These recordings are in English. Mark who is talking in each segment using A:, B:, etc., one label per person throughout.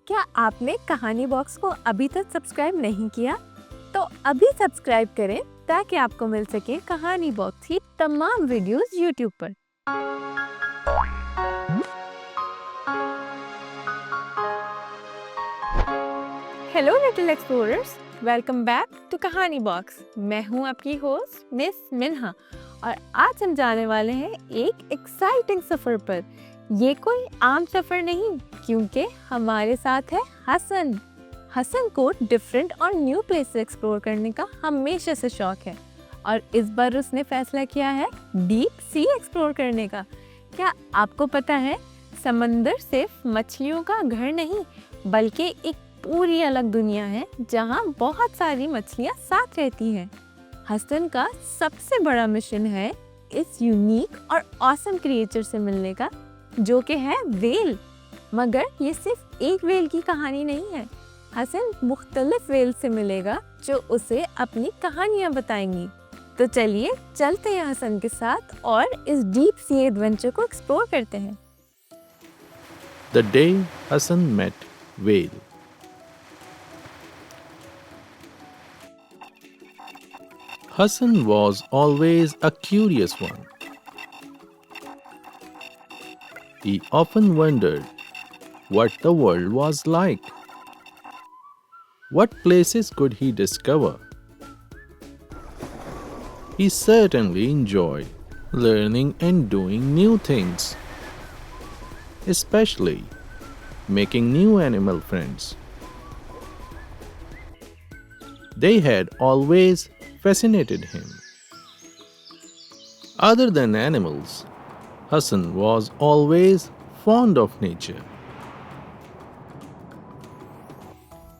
A: क्या आपने कहानी बॉक्स को अभी तक सब्सक्राइब नहीं किया? तो अभी सब्सक्राइब करें ताकि आपको मिल सके कहानी बॉक्स की तमाम वीडियोस यूट्यूब पर। Hello little explorers, welcome back to Kahani box. मैं हूं आपकी होस्ट मिस मिन्हा और आज हम जाने वाले हैं एक एक्साइटिंग सफ़र पर। ये कोई आम सफ़र नहीं, क्योंकि हमारे साथ है हसन। हसन को डिफरेंट और न्यू प्लेसेस एक्सप्लोर करने का हमेशा से शौक है और इस बार उसने फैसला किया है डीप सी एक्सप्लोर करने का। क्या आपको पता है, समंदर सिर्फ मछलियों का घर नहीं बल्कि एक पूरी अलग दुनिया है जहाँ बहुत सारी मछलियाँ साथ रहती हैं। हसन का सबसे बड़ा मिशन है इस यूनिक और ऑसम क्रिएचर से मिलने का, जो कि है वेल। मगर ये सिर्फ एक वेल की कहानी नहीं है। हसन मुख्तलिफ वेल से मिलेगा जो उसे अपनी कहानियाँ बताएंगी। तो चलिए चलते हैं हसन के साथ और इस डीप सी एडवेंचर को एक्सप्लोर करते हैं।
B: The day Hassan met whale. Hassan was always a curious one. He often wondered what the world was like. What places could he discover? He certainly enjoyed learning and doing new things, especially making new animal friends. They had always fascinated him. Other than animals, Hassan was always fond of nature.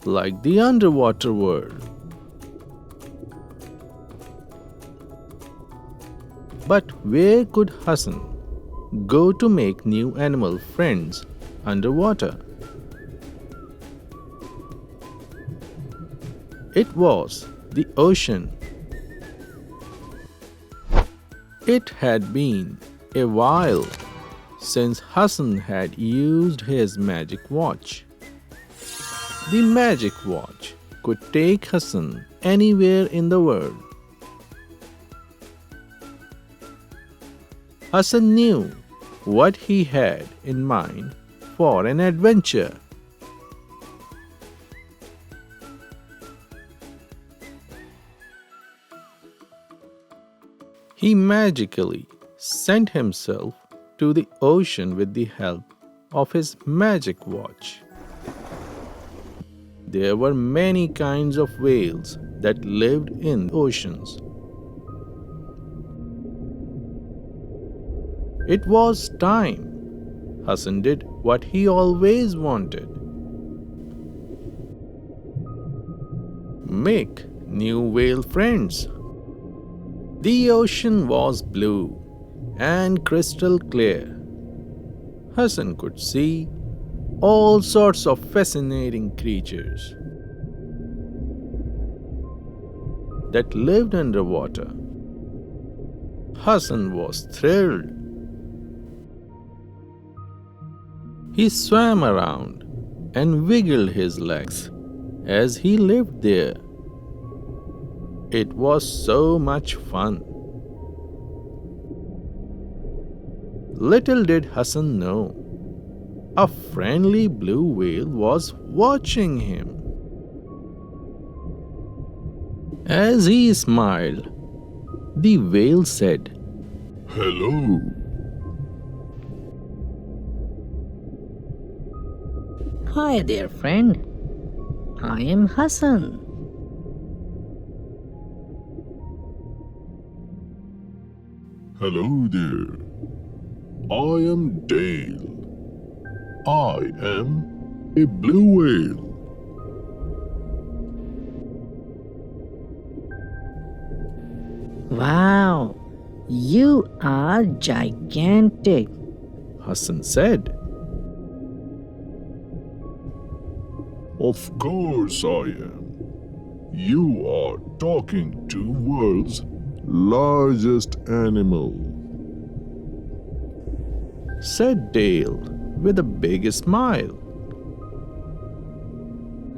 B: Like the underwater world. But where could Hassan go to make new animal friends underwater? It was the ocean. It had been a while since Hassan had used his magic watch. The magic watch could take Hassan anywhere in the world. Hassan knew what he had in mind for an adventure. He magically sent himself to the ocean with the help of his magic watch. There were many kinds of whales that lived in oceans. It was time Hassan did what he always wanted. Make new whale friends. The ocean was blue and crystal clear. Hassan could see all sorts of fascinating creatures that lived underwater. Hassan was thrilled. He swam around and wiggled his legs as he lived there. It was so much fun. Little did Hassan know, a friendly blue whale was watching him. As he smiled, the whale said,
C: Hello.
D: Hi there, friend. I am Hassan.
C: Hello there. I am Dale. I am a blue whale.
D: Wow, you are gigantic.
B: Hassan said.
C: Of course I am. You are talking to world's largest animal.
B: Said Dale with a big smile.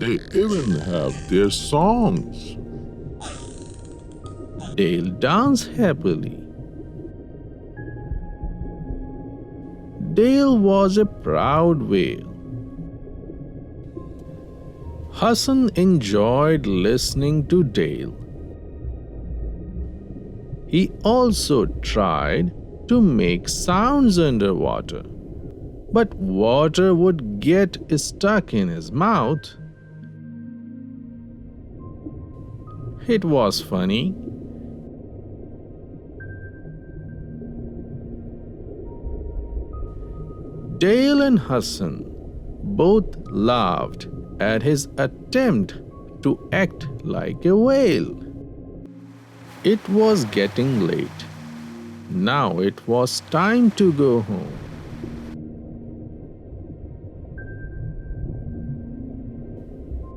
C: They even have their songs.
B: Dale danced happily. Dale was a proud whale. Hassan enjoyed listening to Dale. He also tried to make sounds underwater, but water would get stuck in his mouth. It was funny. Dale and Hassan both laughed at his attempt to act like a whale. It was getting late. Now it was time to go home.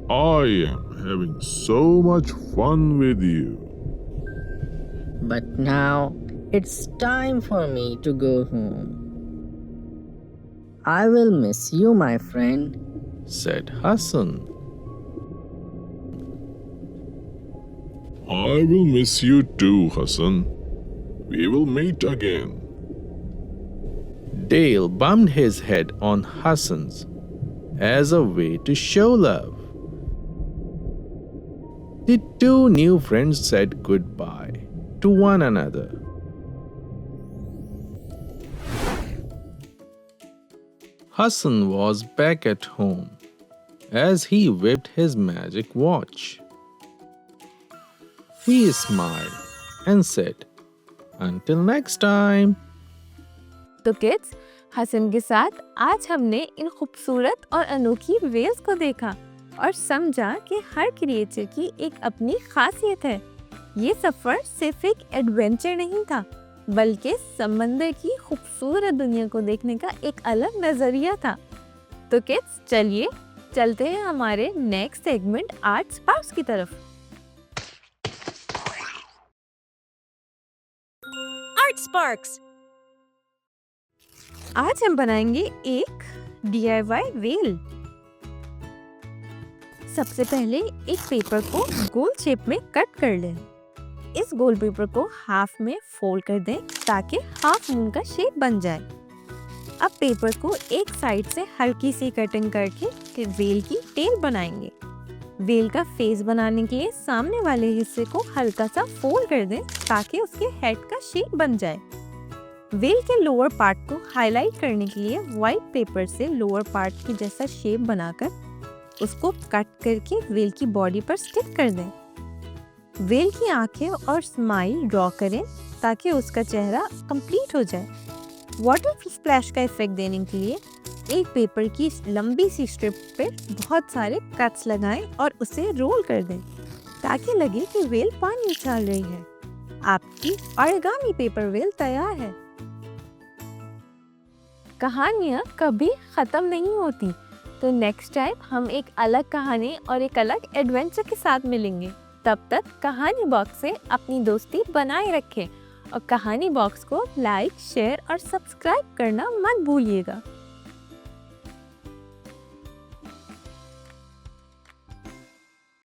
C: I am having so much fun with you.
D: But now it's time for me to go home. I will miss you, my friend.
B: Said Hassan.
C: I will miss you too, Hassan. We will meet again.
B: Dale bumped his head on Hassan's as a way to show love. The two new friends said goodbye to one another. Hassan was back at home as he whipped his magic watch. He smiled and said, "Until next time."
A: तो kids, Hasan के साथ आज हमने इन खूबसूरत और अनोखी Wales को देखा और समझा कि हर क्रिएचर की एक अपनी खासियत है। ये सफर सिर्फ एक एडवेंचर नहीं था, बल्कि समंदर की खूबसूरत दुनिया को देखने का एक अलग नजरिया था। तो किड्स, चलिए चलते हैं हमारे नेक्स्ट सेगमेंट आर्ट स्पार्क्स की तरफ।
E: Art Sparks!
A: आज हम बनाएंगे एक DIY वेल। सबसे पहले एक पेपर को गोल शेप में कट कर लें। इस गोल पेपर को हाफ में फोल्ड कर दें ताकि हाफ मून का शेप बन जाए। अब पेपर को एक साइड से हल्की सी कटिंग करके वेल की टेल बनाएंगे। वेल का फेस बनाने के लिए सामने वाले हिस्से को हल्का सा फोल्ड कर दें ताकि उसके हेड का शेप बन जाए। वेल के लोअर पार्ट को हाईलाइट करने के लिए व्हाइट पेपर से लोअर पार्ट की जैसा शेप बनाकर उसको कट करके वेल की बॉडी पर स्टिक कर दें। वेल की आंखें और स्माइल ड्रॉ करें ताकि उसका चेहरा कंप्लीट हो जाए। वाटर स्प्लैश का इफेक्ट देने के लिए एक पेपर की लंबी सी स्ट्रिप पे बहुत सारे कट्स लगाएं और उसे रोल कर दें ताकि लगे कि वेल पानी उछाल रही है। आपकी ओरिगामी पेपर वेल तैयार है। कहानियाँ कभी खत्म नहीं होती, तो नेक्स्ट टाइम हम एक अलग कहानी और एक अलग एडवेंचर के साथ मिलेंगे। तब तक कहानी बॉक्स से अपनी दोस्ती बनाए रखें और कहानी बॉक्स को लाइक, शेयर और सब्सक्राइब करना मत भूलिएगा।